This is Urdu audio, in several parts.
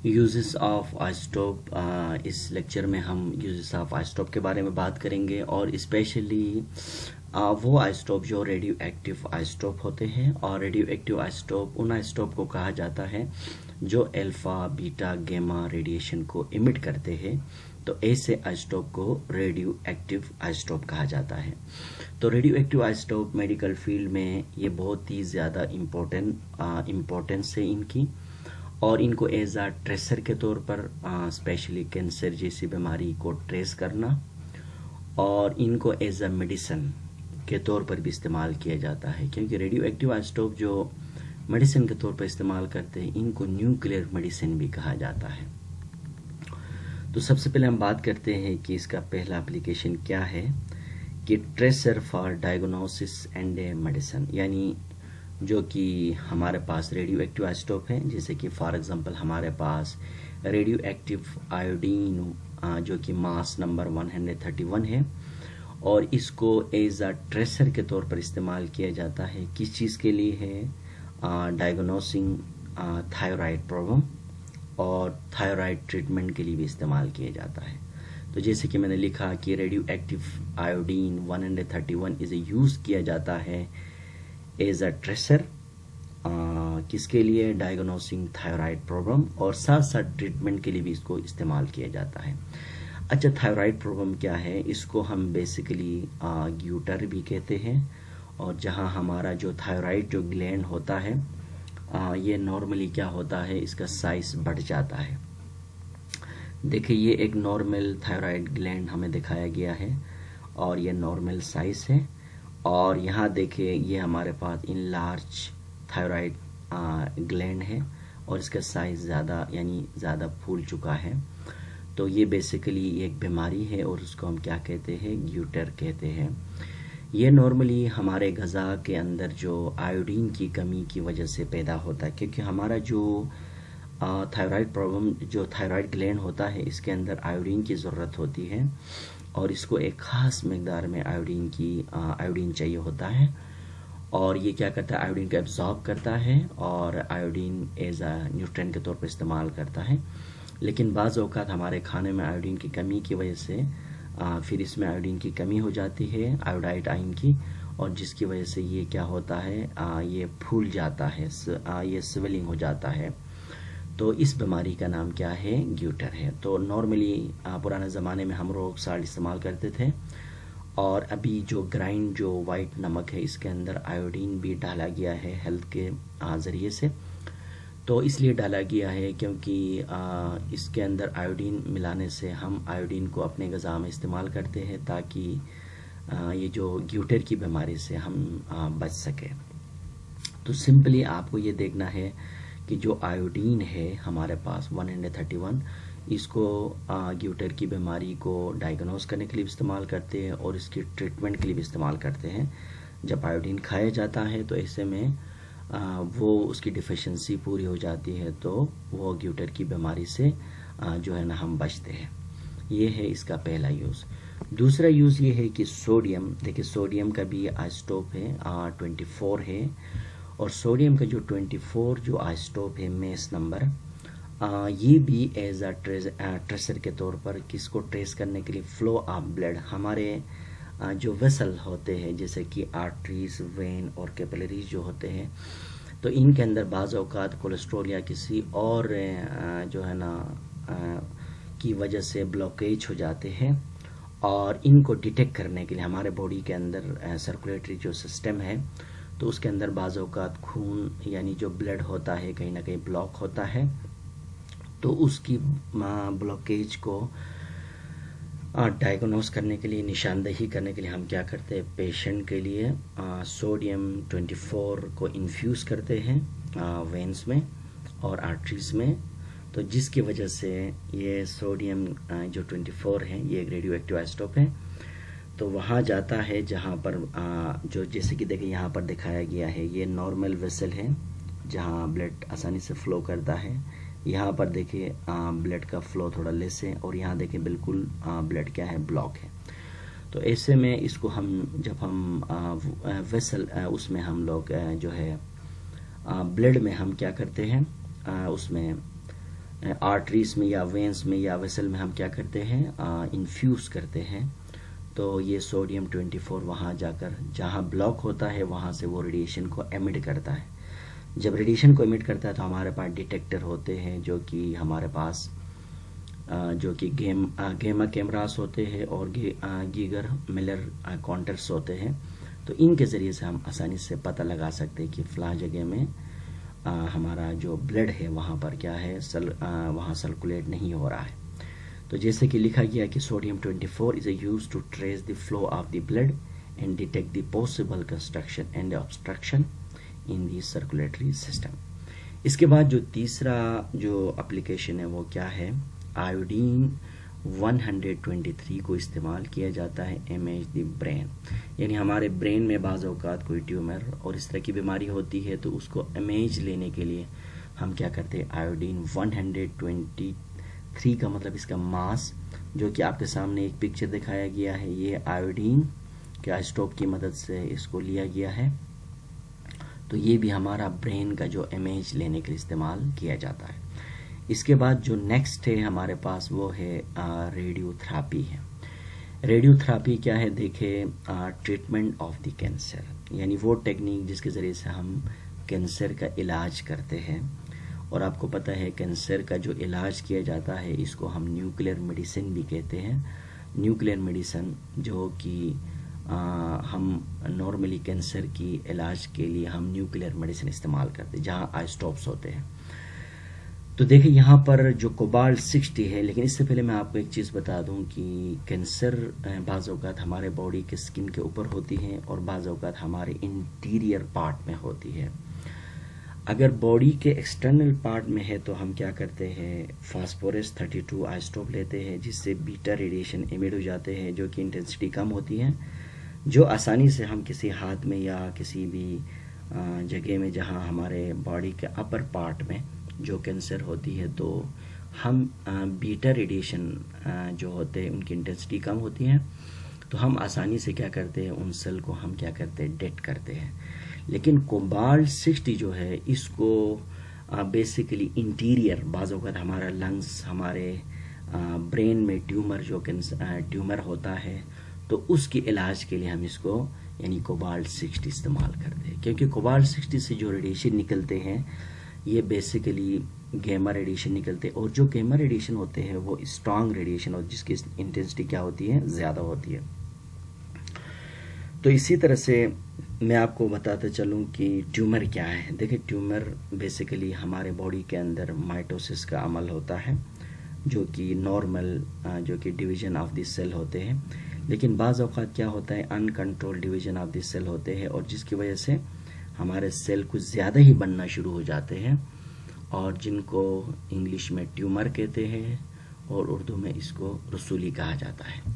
یوزز آف آئسٹوپ، اس لیکچر میں ہم یوزز آف آئسٹوپ کے بارے میں بات کریں گے، اور اسپیشلی وہ آئسٹوپ جو ریڈیو ایکٹیو آئسٹوپ ہوتے ہیں، اور ریڈیو ایکٹیو آئسٹوپ ان آئسٹوپ کو کہا جاتا ہے جو الفا بیٹا گیما ریڈیشن کو ایمٹ کرتے ہیں، تو ایسے آئسٹوپ کو ریڈیو ایکٹیو آئسٹوپ کہا جاتا ہے۔ تو ریڈیو ایکٹیو آئسٹوپ میڈیکل فیلڈ میں یہ بہت ہی زیادہ امپورٹنس ہے ان کی، اور ان کو ایز اے ٹریسر کے طور پر اسپیشلی کینسر جیسی بیماری کو ٹریس کرنا، اور ان کو ایز اے میڈیسن کے طور پر بھی استعمال کیا جاتا ہے، کیونکہ ریڈیو ایکٹیو آئسٹوپ جو میڈیسن کے طور پر استعمال کرتے ہیں ان کو نیوکلیئر میڈیسن بھی کہا جاتا ہے۔ تو سب سے پہلے ہم بات کرتے ہیں کہ اس کا پہلا اپلیکیشن کیا ہے، کہ tracer for diagnosis and medicine, یعنی جو کہ ہمارے پاس ریڈیو ایکٹیو آئسٹوپ ہے، جیسے کہ فار ایگزامپل ہمارے پاس ریڈیو ایکٹیو آیوڈین جو کہ ماس نمبر 131 ہے، اور اس کو ایز اے ٹریسر کے طور پر استعمال کیا جاتا ہے۔ کس چیز کے لیے ہے؟ ڈائگنوسنگ تھائرائڈ پرابلم اور تھائرائڈ ٹریٹمنٹ کے لیے بھی استعمال کیا جاتا ہے۔ تو جیسے کہ میں نے لکھا کہ ریڈیو ایکٹیو آیوڈین 131 اسے یوز کیا جاتا ہے ایز اے ٹریسر، کس کے لیے؟ ڈائگنوسنگ تھائرائڈ پرابلم، اور ساتھ ساتھ ٹریٹمنٹ کے لیے بھی اس کو استعمال کیا جاتا ہے۔ اچھا، تھائرائڈ پرابلم کیا ہے؟ اس کو ہم بیسیکلی گیوٹر بھی کہتے ہیں، اور جہاں ہمارا جو تھائرائڈ جو گلینڈ ہوتا ہے، یہ نارملی کیا ہوتا ہے، اس کا سائز بڑھ جاتا ہے۔ دیکھیں، یہ ایک نارمل تھائرائڈ گلینڈ ہمیں دکھایا گیا ہے، اور یہ نارمل سائز ہے، اور یہاں دیکھیں یہ ہمارے پاس ان لارج تھائرائڈ گلینڈ ہے، اور اس کا سائز زیادہ یعنی زیادہ پھول چکا ہے۔ تو یہ بیسیکلی ایک بیماری ہے، اور اس کو ہم کیا کہتے ہیں؟ گیوٹر کہتے ہیں۔ یہ نارملی ہمارے غذا کے اندر جو آیوڈین کی کمی کی وجہ سے پیدا ہوتا ہے، کیونکہ ہمارا جو تھائرائڈ پرابلم جو تھائرائڈ گلینڈ ہوتا ہے، اس کے اندر آیوڈین کی ضرورت ہوتی ہے، اور اس کو ایک خاص مقدار میں آیوڈین چاہیے ہوتا ہے، اور یہ کیا کرتا ہے؟ آیوڈین کو ایبزارب کرتا ہے، اور آیوڈین ایز اے نیوٹرینٹ کے طور پر استعمال کرتا ہے۔ لیکن بعض اوقات ہمارے کھانے میں آیوڈین کی کمی کی وجہ سے پھر اس میں آیوڈین کی کمی ہو جاتی ہے، آیوڈائڈ آئن کی، اور جس کی وجہ سے یہ کیا ہوتا ہے؟ یہ پھول جاتا ہے، یہ سویلنگ ہو جاتا ہے۔ تو اس بیماری کا نام کیا ہے؟ گیوٹر ہے۔ تو نارملی پرانے زمانے میں ہم روک سالٹ استعمال کرتے تھے، اور ابھی جو گرائنڈ جو وائٹ نمک ہے، اس کے اندر آیوڈین بھی ڈالا گیا ہے ہیلتھ کے ذریعے سے۔ تو اس لیے ڈالا گیا ہے کیونکہ اس کے اندر آیوڈین ملانے سے ہم آیوڈین کو اپنے غذا میں استعمال کرتے ہیں، تاکہ یہ جو گیوٹر کی بیماری سے ہم بچ سکیں۔ تو سمپلی آپ کو یہ دیکھنا ہے کہ جو آیوڈین ہے ہمارے پاس 131، اس کو گیوٹر کی بیماری کو ڈائگنوز کرنے کے لیے بھی استعمال کرتے ہیں، اور اس کی ٹریٹمنٹ کے لیے بھی استعمال کرتے ہیں۔ جب آیوڈین کھایا جاتا ہے تو ایسے میں وہ اس کی ڈیفیشنسی پوری ہو جاتی ہے، تو وہ گیوٹر کی بیماری سے جو ہے نا ہم بچتے ہیں۔ یہ ہے اس کا پہلا یوز۔ دوسرا یوز یہ ہے کہ سوڈیم، دیکھیں سوڈیم کا بھی آئسٹوپ ہے، 24 ہے، اور سوڈیم کا جو 24 جو آئسٹوپ ہے میس نمبر، یہ بھی ایز اے ٹریسر کے طور پر کس کو ٹریس کرنے کے لیے؟ فلو آف بلڈ، ہمارے جو ویسل ہوتے ہیں جیسے کہ آرٹریز، وین اور کیپلریز جو ہوتے ہیں، تو ان کے اندر بعض اوقات کولیسٹرول یا کسی اور جو ہے نا کی وجہ سے بلاکیج ہو جاتے ہیں، اور ان کو ڈیٹیکٹ کرنے کے لیے ہمارے باڈی کے اندر سرکولیٹری جو سسٹم ہے، تو اس کے اندر بعض اوقات خون یعنی جو بلڈ ہوتا ہے کہیں نہ کہیں بلاک ہوتا ہے، تو اس کی بلاکیج کو ڈائگنوز کرنے کے لیے، نشاندہی کرنے کے لیے ہم کیا کرتے ہیں؟ پیشنٹ کے لیے سوڈیم 24 کو انفیوز کرتے ہیں وینز میں اور آرٹریز میں، تو جس کی وجہ سے یہ سوڈیم جو 24 ہے یہ ایک ریڈیو ایکٹیو آئسٹوپ ہے، تو وہاں جاتا ہے جہاں پر جو جیسے کہ دیکھیں یہاں پر دکھایا گیا ہے، یہ نارمل ویسل ہے جہاں بلڈ آسانی سے فلو کرتا ہے۔ یہاں پر دیکھیں بلڈ کا فلو تھوڑا لیس ہے، اور یہاں دیکھیں بالکل بلڈ کیا ہے؟ بلاک ہے۔ تو ایسے میں اس کو ہم جب ہم ویسل اس میں ہم لوگ جو ہے بلڈ میں ہم کیا کرتے ہیں؟ اس میں آرٹریز میں یا وینس میں یا ویسل میں ہم کیا کرتے ہیں انفیوز کرتے ہیں، تو یہ سوڈیم 24 وہاں جا کر جہاں بلاک ہوتا ہے وہاں سے وہ ریڈیشن کو ایمٹ کرتا ہے. جب ریڈیشن کو ایمٹ کرتا ہے تو ہمارے پاس ڈیٹیکٹر ہوتے ہیں جو کہ ہمارے پاس جو کہ گیما کیمراز ہوتے ہیں اور گیگر ملر کاؤنٹرز ہوتے ہیں. تو ان کے ذریعے سے ہم آسانی سے پتہ لگا سکتے ہیں کہ فلاں جگہ میں ہمارا جو بلڈ ہے وہاں پر کیا ہے وہاں سرکولیٹ نہیں ہو رہا ہے. تو جیسے کہ لکھا گیا کہ sodium 24 is used to trace the flow of the blood and detect the possible constriction and obstruction in the circulatory system. اس کے بعد جو تیسرا جو اپلیکیشن ہے وہ کیا ہے، آیوڈین 123 کو استعمال کیا جاتا ہے امیج دی برین. یعنی ہمارے برین میں بعض اوقات کوئی ٹیومر اور اس طرح کی بیماری ہوتی ہے تو اس کو امیج لینے کے لیے ہم کیا کرتے ہیں، آیوڈین 123 کا مطلب اس کا ماس جو کہ آپ کے سامنے ایک پکچر دکھایا گیا ہے، یہ آیوڈین کے آئسٹوپ کی مدد سے اس کو لیا گیا ہے. تو یہ بھی ہمارا برین کا جو امیج لینے کے لیے استعمال کیا جاتا ہے. اس کے بعد جو نیکسٹ ہے ہمارے پاس وہ ہے ریڈیو تھراپی ہے. ریڈیو تھراپی کیا ہے، دیکھیں ٹریٹمنٹ آف دی کینسر، یعنی وہ ٹیکنیک جس کے ذریعے سے ہم کینسر کا علاج کرتے ہیں. اور آپ کو پتہ ہے کینسر کا جو علاج کیا جاتا ہے اس کو ہم نیوکلیر میڈیسن بھی کہتے ہیں. نیوکلیر میڈیسن جو کہ ہم نارملی کینسر کی علاج کے لیے ہم نیوکلیر میڈیسن استعمال کرتے ہیں جہاں آئسٹوپس ہوتے ہیں. تو دیکھیں یہاں پر جو کوبالٹ 60 ہے، لیکن اس سے پہلے میں آپ کو ایک چیز بتا دوں کہ کینسر بعض اوقات ہمارے باڈی کے سکن کے اوپر ہوتی ہے اور بعض اوقات ہمارے انٹیریئر پارٹ میں ہوتی ہے. اگر باڈی کے ایکسٹرنل پارٹ میں ہے تو ہم کیا کرتے ہیں، فاسفورس 32 آئسٹوپ لیتے ہیں جس سے بیٹا ریڈیشن ایمٹ ہو جاتے ہیں جو کہ انٹینسٹی کم ہوتی ہے، جو آسانی سے ہم کسی ہاتھ میں یا کسی بھی جگہ میں جہاں ہمارے باڈی کے اپر پارٹ میں جو کینسر ہوتی ہے تو ہم بیٹا ریڈیشن جو ہوتے ہیں ان کی انٹینسٹی کم ہوتی ہے تو ہم آسانی سے کیا کرتے ہیں، ان سیل کو ہم کیا کرتے ہیں، ڈیٹ کرتے ہیں. لیکن کوبالٹ 60 جو ہے اس کو بیسیکلی انٹیریئر بعض اوقات ہمارا لنگس، ہمارے برین میں ٹیومر ہوتا ہے تو اس کے علاج کے لیے ہم اس کو یعنی کوبالٹ 60 استعمال کرتے ہیں. کیونکہ کوبالٹ 60 سے جو ریڈیشن نکلتے ہیں یہ بیسیکلی گیما ریڈیشن نکلتے ہیں، اور جو گیما ریڈیشن ہوتے ہیں وہ اسٹرانگ ریڈیشن اور جس کی انٹینسٹی کیا ہوتی ہے، زیادہ ہوتی ہے. تو اسی طرح سے میں آپ کو بتاتا چلوں کہ ٹیومر کیا ہے. دیکھیں ٹیومر بیسیکلی ہمارے باڈی کے اندر مائٹوسس کا عمل ہوتا ہے جو کہ نارمل جو کہ ڈویژن آف دی سیل ہوتے ہیں، لیکن بعض اوقات کیا ہوتا ہے، uncontrolled division of the cell ہوتے ہیں اور جس کی وجہ سے ہمارے سیل کچھ زیادہ ہی بننا شروع ہو جاتے ہیں اور جن کو انگلش میں ٹیومر کہتے ہیں اور اردو میں اس کو رسولی کہا جاتا ہے.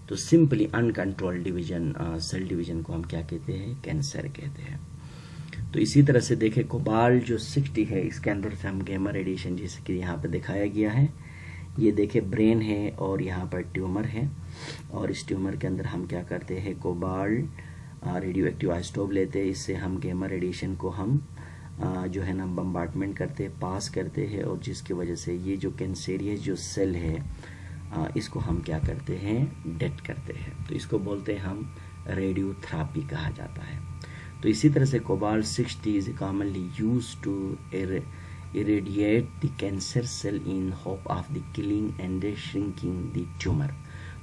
تو سمپلی ان کنٹرول ڈویژن سیل ڈویژن کو ہم کیا کہتے ہیں، کینسر کہتے ہیں. تو اسی طرح سے دیکھیں کوبالٹ جو 60 ہے اس کے اندر سے ہم گیما ریڈیشن جیسے کہ یہاں پہ دکھایا گیا ہے، یہ دیکھیں برین ہے اور یہاں پر ٹیومر ہے اور اس ٹیومر کے اندر ہم کیا کرتے ہیں، کوبالٹ ریڈیو ایکٹیو آئسٹوپ لیتے ہیں. اس سے ہم گیما ریڈیشن کو ہم جو ہے نا بمبارڈمنٹ کرتے پاس کرتے ہیں اور جس کی وجہ سے یہ جو کینسریس جو سیل ہے اس کو ہم کیا کرتے ہیں، ڈیٹ کرتے ہیں. تو اس کو بولتے ہیں ہم ریڈیو تھراپی کہا جاتا ہے. تو اسی طرح سے cobalt 60 is commonly used to irradiate the cancer cell in hope of the killing and shrinking the tumor.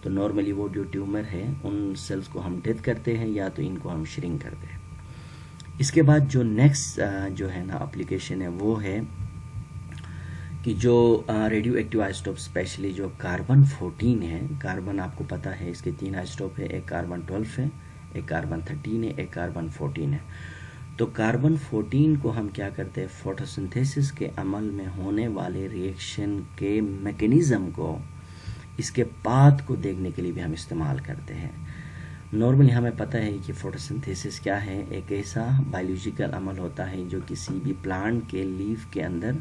تو نارملی وہ جو ٹیومر ہے ان سیلز کو ہم ڈیتھ کرتے ہیں یا تو ان کو ہم شرنک کرتے ہیں. اس کے بعد جو نیکسٹ جو ہے نا اپلیکیشن ہے وہ ہے کہ جو ریڈیو ایکٹیو آئسٹوپ اسپیشلی جو کاربن 14 ہے. کاربن آپ کو پتہ ہے اس کے 3 آئسٹوپ ہے، ایک کاربن 12 ہے، ایک کاربن 13 ہے، ایک کاربن 14 ہے. تو کاربن 14 کو ہم کیا کرتے ہیں، فوٹوسنتھیسس کے عمل میں ہونے والے ریئیکشن کے میکینزم کو، اس کے پاتھ کو دیکھنے کے لیے بھی ہم استعمال کرتے ہیں. نارملی ہمیں پتہ ہے کہ فوٹوسنتھیسس کیا ہے، ایک ایسا بایولوجیکل عمل ہوتا ہے جو کسی بھی پلانٹ کے لیف کے اندر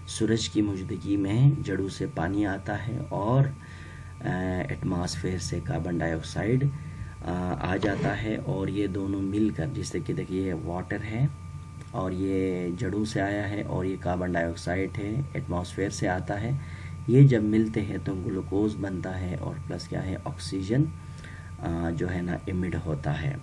سورج کی موجودگی میں جڑوں سے پانی آتا ہے اور ایٹماسفیئر سے کاربن ڈائی آکسائڈ آ جاتا ہے اور یہ دونوں مل کر، جس سے کہ دیکھیے واٹر ہے اور یہ جڑوں سے آیا ہے، اور یہ کاربن ڈائی آکسائڈ ہے ایٹماسفیئر سے آتا ہے. یہ جب ملتے ہیں تو گلوکوز بنتا ہے، اور پلس کیا ہے آکسیجن جو ہے نا ایمٹ ہوتا ہے.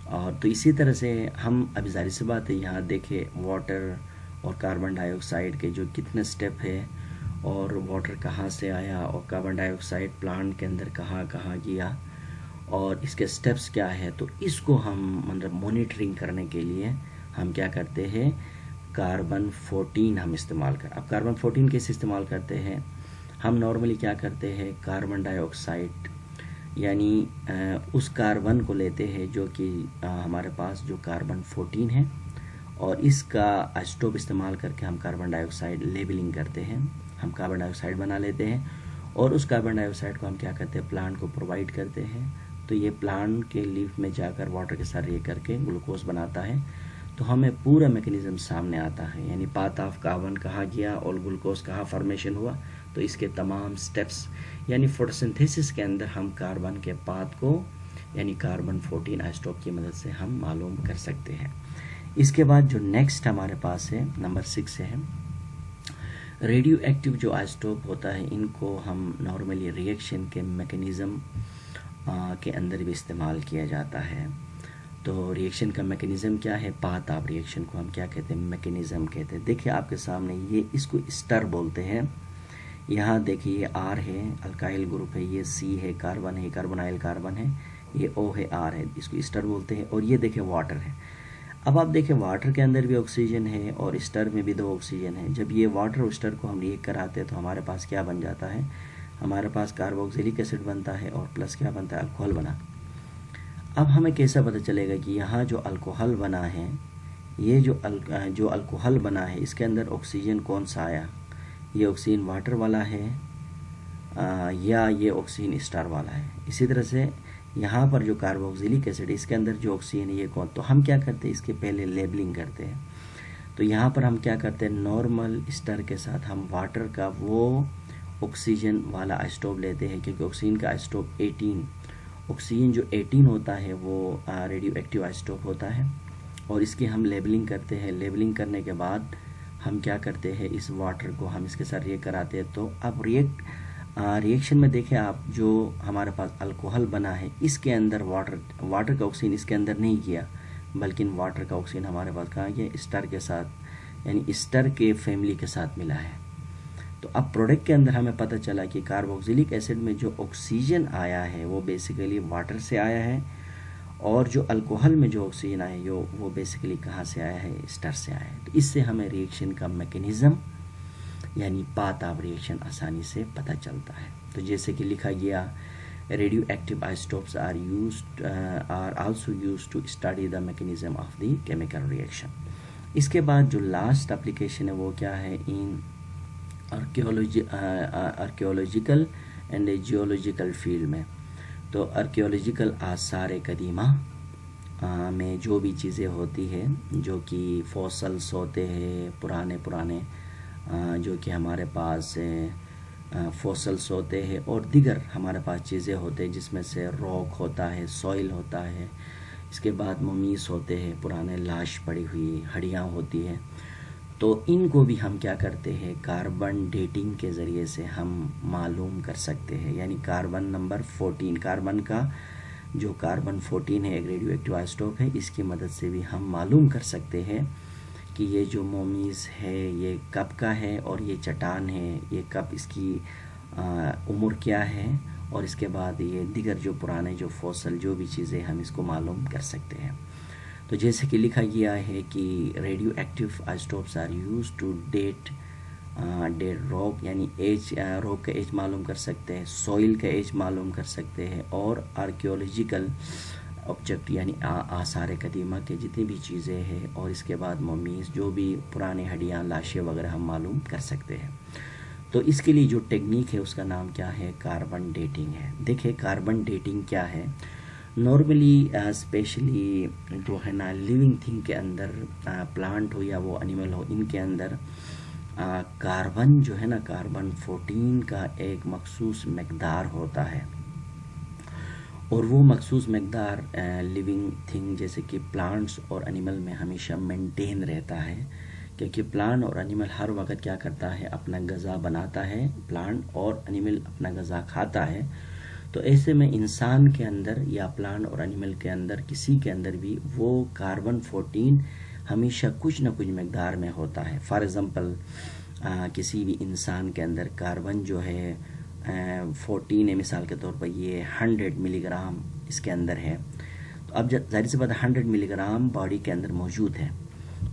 اور تو اسی طرح سے ہم ابھی ظاہر سی بات ہے یہاں دیکھیں واٹر اور کاربن ڈائی آکسائڈ کے جو کتنے سٹیپ ہے، اور واٹر کہاں سے آیا اور کاربن ڈائی آکسائڈ پلانٹ کے اندر کہاں کہاں گیا اور اس کے سٹیپس کیا ہے. تو اس کو ہم مطلب مانیٹرنگ کرنے کے لیے ہم کیا کرتے ہیں، کاربن 14 ہم استعمال اب کاربن 14 کیسے استعمال کرتے ہیں؟ ہم نارملی کیا کرتے ہیں، کاربن ڈائی آکسائڈ یعنی اس کاربن کو لیتے ہیں جو کہ ہمارے پاس جو کاربن 14 ہے، اور اس کا آئسوٹوپ استعمال کر کے ہم کاربن ڈائی آکسائڈ لیبلنگ کرتے ہیں. ہم کاربن ڈائی آکسائڈ بنا لیتے ہیں، اور اس کاربن ڈائی آکسائڈ کو ہم کیا کرتے ہیں، پلانٹ کو پرووائڈ کرتے ہیں. تو یہ پلانٹ کے لیف میں جا کر واٹر کے ساتھ یہ کر کے گلوکوز بناتا ہے. تو ہمیں پورا میکینزم سامنے آتا ہے، یعنی پاتھ آف کاربن کہاں گیا اور گلوکوز کہاں فارمیشن ہوا. تو اس کے تمام سٹیپس یعنی فوٹوسنتھیسس کے اندر ہم کاربن کے پاتھ کو یعنی کاربن 14 آئسوٹوپ کی مدد سے ہم معلوم کر سکتے ہیں. اس کے بعد جو نیکسٹ ہمارے پاس ہے نمبر 6 ہے ریڈیو ایکٹیو جو آئسوٹوپ ہوتا ہے. ان کو ہم نارملی ریئیکشن کے میکینزم کے اندر بھی استعمال کیا جاتا ہے. تو ریئیکشن کا میکینزم کیا ہے، پاتھ آف ریئیکشن کو ہم کیا کہتے ہیں، میکینزم کہتے ہیں. دیکھیں آپ کے سامنے یہ اس کو اسٹر بولتے ہیں. یہاں دیکھیے یہ آر ہے، الکائل گروپ ہے، یہ سی ہے، کاربن ہے، کاربونائل کاربن ہے، یہ او ہے، آر ہے، اس کو اسٹر بولتے ہیں. اور یہ دیکھیں واٹر ہے. اب آپ دیکھیں واٹر کے اندر بھی آکسیجن ہے اور اسٹر میں بھی 2 آکسیجن ہے. جب یہ واٹر اور اسٹر کو ہم ریئیکٹ کراتے ہیں تو ہمارے پاس کیا بن جاتا ہے، ہمارے پاس کاربوکسیلک ایسڈ بنتا ہے اور پلس کیا بنتا ہے، الکوہل بنا. اب ہمیں کیسا پتہ چلے گا کہ یہاں جو الکوہل بنا ہے، یہ جو الکوہل بنا ہے اس کے اندر آکسیجن کون سا آیا، یہ آکسیجن واٹر والا ہے یا یہ آکسیجن اسٹار والا ہے. اسی طرح سے یہاں پر جو کاربوکسیلک ایسڈ اس کے اندر جو آکسیجن ہے یہ کون. تو ہم کیا کرتے ہیں، اس کے پہلے لیبلنگ کرتے ہیں. تو یہاں پر ہم کیا کرتے ہیں، نارمل اسٹر کے ساتھ ہم واٹر کا وہ آکسیجن والا آئسوٹوپ لیتے ہیں، کیونکہ آکسیجن کا آئسوٹوپ 18 آکسیجن جو 18 ہوتا ہے وہ ریڈیو ایکٹیو آئسوٹوپ ہوتا ہے. اور اس کی ہم لیبلنگ کرتے ہیں. لیبلنگ کرنے کے بعد ہم کیا کرتے ہیں، اس واٹر کو ہم اس کے ساتھ ریئیکٹ کراتے ہیں. تو اب ریئیکشن میں دیکھیں آپ، جو ہمارے پاس الکوہل بنا ہے اس کے اندر واٹر کا آکسیجن اس کے اندر نہیں گیا، بلکہ واٹر کا آکسیجن ہمارے پاس کہاں گیا، اسٹر کے ساتھ یعنی اسٹر کے فیملی کے ساتھ ملا ہے. تو اب پروڈکٹ کے اندر ہمیں پتہ چلا کہ کاربوکسیلک ایسڈ میں جو آکسیجن آیا ہے وہ بیسیکلی واٹر سے آیا ہے، اور جو الکوہل میں جو آکسیجن آیا وہ بیسیکلی کہاں سے آیا ہے، اسٹر سے آیا ہے. تو اس سے ہمیں ریئیکشن کا میکینزم یعنی پاتھ آف ریئیکشن آسانی سے پتہ چلتا ہے. تو جیسے کہ لکھا گیا radio active isotopes are also used to study the mechanism of the chemical reaction. اس کے بعد جو لاسٹ اپلیکیشن ہے وہ کیا ہے، in archaeological and geological field میں. تو آرکیولوجیکل آثار قدیمہ میں جو بھی چیزیں ہوتی ہیں جو کہ فوسلس ہوتے ہیں، پرانے جو کہ ہمارے پاس فوسلس ہوتے ہیں، اور دیگر ہمارے پاس چیزیں ہوتے ہیں جس میں سے راک ہوتا ہے، سوئل ہوتا ہے. اس کے بعد ممیز ہوتے ہیں، پرانے لاش پڑی ہوئی ہڈیاں ہوتی ہیں. تو ان کو بھی ہم کیا کرتے ہیں، کاربن ڈیٹنگ کے ذریعے سے ہم معلوم کر سکتے ہیں. یعنی کاربن نمبر 14 کاربن کا جو کاربن 14 ہے ایک ریڈیو ایکٹیو آئسوٹوپ ہے، اس کی مدد سے بھی ہم معلوم کر سکتے ہیں کہ یہ جو مومیز ہے یہ کب کا ہے، اور یہ چٹان ہے یہ کب اس کی عمر کیا ہے، اور اس کے بعد یہ دیگر جو پرانے جو فوسل جو بھی چیزیں ہم اس کو معلوم کر سکتے ہیں. تو جیسے کہ لکھا گیا ہے کہ radio active isotopes are use to date rock یعنی ایج، راک کا ایج معلوم کر سکتے ہیں، سوئل کا ایج معلوم کر سکتے ہیں، اور آرکیولوجیکل آبجیکٹ یعنی آثار قدیمہ کے جتنی بھی چیزیں ہیں، اور اس کے بعد ممیز جو بھی پرانی ہڈیاں لاشیں وغیرہ ہم معلوم کر سکتے ہیں. تو اس کے لیے جو ٹیکنیک ہے اس کا نام کیا ہے، کاربن ڈیٹنگ ہے. دیکھیں کاربن ڈیٹنگ کیا ہے. نارملی اسپیشلی جو ہے نا لیونگ تھنگ کے اندر، پلانٹ ہو یا وہ انیمل ہو، ان کے اندر کاربن جو ہے نا کاربن 14 کا ایک مخصوص مقدار ہوتا ہے، اور وہ مخصوص مقدار لیونگ تھنگ جیسے کہ پلانٹس اور انیمل میں ہمیشہ مینٹین رہتا ہے، کیونکہ پلانٹ اور انیمل ہر وقت کیا کرتا ہے، اپنا غذا بناتا ہے، پلانٹ اور انیمل اپنا غذا کھاتا ہے. تو ایسے میں انسان کے اندر یا پلانٹ اور انیمل کے اندر کسی کے اندر بھی وہ کاربن 14 ہمیشہ کچھ نہ کچھ مقدار میں ہوتا ہے. فار ایگزامپل کسی بھی انسان کے اندر کاربن جو ہے 14 ہے، مثال کے طور پر یہ 100 ملی گرام اس کے اندر ہے. تو اب ظاہر سی بات 100 ملی گرام باڈی کے اندر موجود ہے.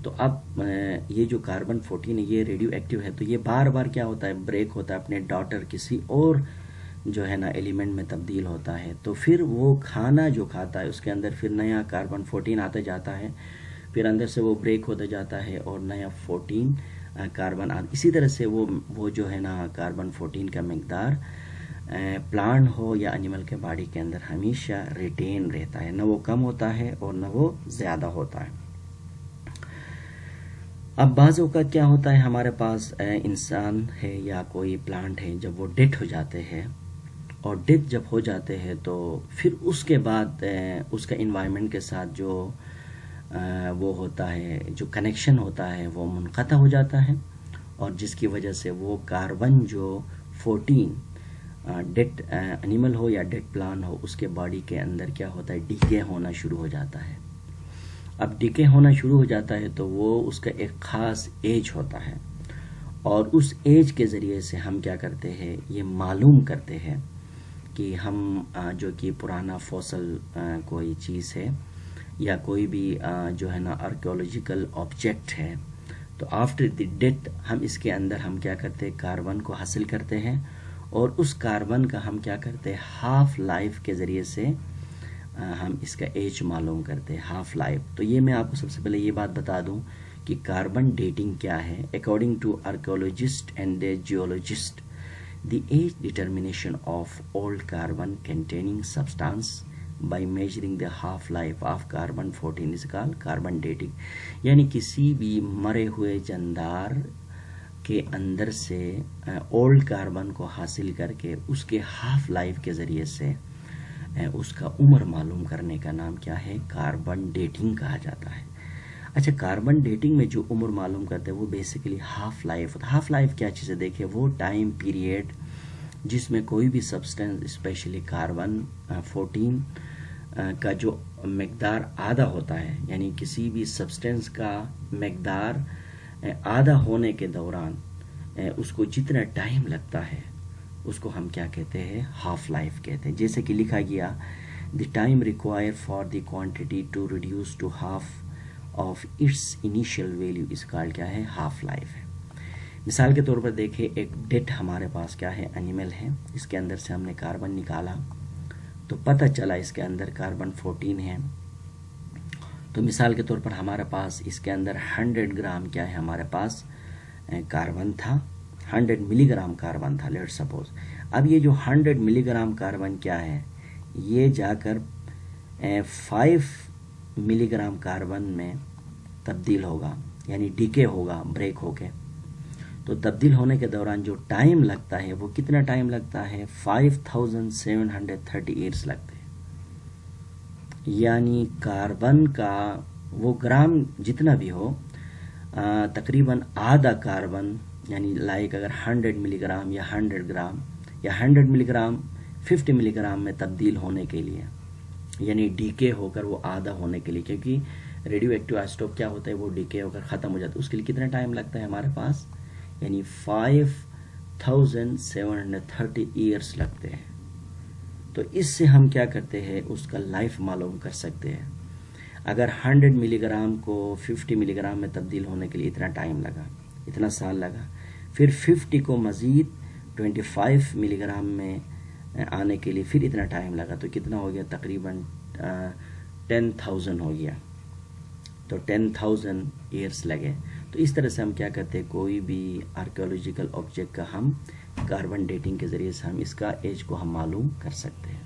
تو اب یہ جو کاربن 14 ہے یہ ریڈیو ایکٹیو ہے، تو یہ بار بار کیا ہوتا ہے، بریک ہوتا ہے، اپنے ڈاٹر کسی اور جو ہے نا ایلیمنٹ میں تبدیل ہوتا ہے. تو پھر وہ کھانا جو کھاتا ہے اس کے اندر پھر نیا کاربن 14 آتا جاتا ہے، پھر اندر سے وہ بریک ہوتا جاتا ہے اور نیا 14 کاربن اسی طرح سے وہ جو ہے نا کاربن 14 کا مقدار پلانٹ ہو یا انیمل کے باڈی کے اندر ہمیشہ ریٹین رہتا ہے، نہ وہ کم ہوتا ہے اور نہ وہ زیادہ ہوتا ہے. اب بعض اوقات کیا ہوتا ہے، ہمارے پاس انسان ہے یا کوئی پلانٹ ہے، جب وہ ڈیتھ ہو جاتے ہیں اور ڈیتھ جب ہو جاتے ہیں تو پھر اس کے بعد اس کا انوائرمنٹ کے ساتھ جو وہ ہوتا ہے، جو کنیکشن ہوتا ہے وہ منقطع ہو جاتا ہے، اور جس کی وجہ سے وہ کاربن جو 14 ڈیڈ انیمل ہو یا ڈیڈ پلانٹ ہو اس کے باڈی کے اندر کیا ہوتا ہے، ڈیکے ہونا شروع ہو جاتا ہے. اب ڈیکے ہونا شروع ہو جاتا ہے تو وہ اس کا ایک خاص ایج ہوتا ہے، اور اس ایج کے ذریعے سے ہم کیا کرتے ہیں، یہ معلوم کرتے ہیں کہ ہم جو کہ پرانا فوسل کوئی چیز ہے یا کوئی بھی جو ہے نا آرکیولوجیکل آبجیکٹ ہے، تو آفٹر دی ڈیتھ ہم اس کے اندر ہم کیا کرتے ہیں، کاربن کو حاصل کرتے ہیں، اور اس کاربن کا ہم کیا کرتے ہیں، ہاف لائف کے ذریعے سے ہم اس کا ایج معلوم کرتے ہیں، ہاف لائف. تو یہ میں آپ کو سب سے پہلے یہ بات بتا دوں کہ کاربن ڈیٹنگ کیا ہے. According to archaeologist and geologist, the age determination of old carbon containing substance by measuring the half-life of carbon 14 is called carbon dating. یعنی کسی بھی مرے ہوئے جاندار کے اندر سے اولڈ کاربن کو حاصل کر کے اس کے ہاف لائف کے ذریعے سے اس کا عمر معلوم کرنے کا نام کیا ہے، کاربن ڈیٹنگ کہا جاتا ہے. اچھا، کاربن ڈیٹنگ میں جو عمر معلوم کرتے ہیں وہ بیسیکلی ہاف لائف ہوتا ہے. ہاف لائف کیا چیز ہے، دیکھیں وہ ٹائم پیریڈ جس میں کوئی بھی سبسٹنس اسپیشلی کاربن 14 کا جو مقدار آدھا ہوتا ہے، یعنی کسی بھی سبسٹنس کا مقدار آدھا ہونے کے دوران اس کو جتنا ٹائم لگتا ہے اس کو ہم کیا کہتے ہیں، ہاف لائف کہتے ہیں. جیسے کہ لکھا گیا the time require for the quantity to reduce to half of its initial value is call کیا ہے، ہاف لائف ہے. مثال کے طور پر دیکھیں، ایک ڈیڈ ہمارے پاس کیا ہے، انیمل ہے، اس کے اندر سے ہم نے کاربن نکالا تو پتہ چلا اس کے اندر کاربن 14 ہے. تو مثال کے طور پر ہمارے پاس اس کے اندر 100 گرام کیا ہے، ہمارے پاس کاربن تھا، 100 ملی گرام کاربن تھا لیٹ سپوز. اب یہ جو 100 ملی گرام کاربن کیا ہے، یہ جا کر 5 ملی گرام کاربن میں تبدیل ہوگا، یعنی ڈیکے ہوگا، بریک ہو کے. تو تبدیل ہونے کے دوران جو ٹائم لگتا ہے وہ کتنا ٹائم لگتا ہے، 5730 ایئرس لگتے ہیں. یعنی کاربن کا وہ گرام جتنا بھی ہو، تقریباً آدھا کاربن، یعنی لائک اگر 100 ملی گرام یا 100 گرام یا 100 ملی گرام 50 ملی گرام میں تبدیل ہونے کے لیے، یعنی ڈیکے ہو کر وہ آدھا ہونے کے لیے، کیونکہ ریڈیو ایکٹیو آئسوٹوپ کیا ہوتا ہے، وہ ڈیکے ہو کر ختم ہو جاتا ہے، اس کے لیے کتنا ٹائم لگتا ہے ہمارے پاس، یعنی 5730 ایئرس لگتے ہیں. تو اس سے ہم کیا کرتے ہیں، اس کا لائف معلوم کر سکتے ہیں. اگر 100 ملی گرام کو 50 ملی گرام میں تبدیل ہونے کے لیے اتنا ٹائم لگا، اتنا سال لگا، پھر 50 کو مزید 25 ملی گرام میں آنے کے لیے پھر اتنا ٹائم لگا، تو کتنا ہو گیا، تقریباً 10,000 ہو گیا. تو 10,000 ایئرس لگے. تو اس طرح سے ہم کیا کرتے ہیں، کوئی بھی آرکیولوجیکل آبجیکٹ کا ہم کاربن ڈیٹنگ کے ذریعے سے ہم اس کا ایج کو ہم معلوم کر سکتے ہیں.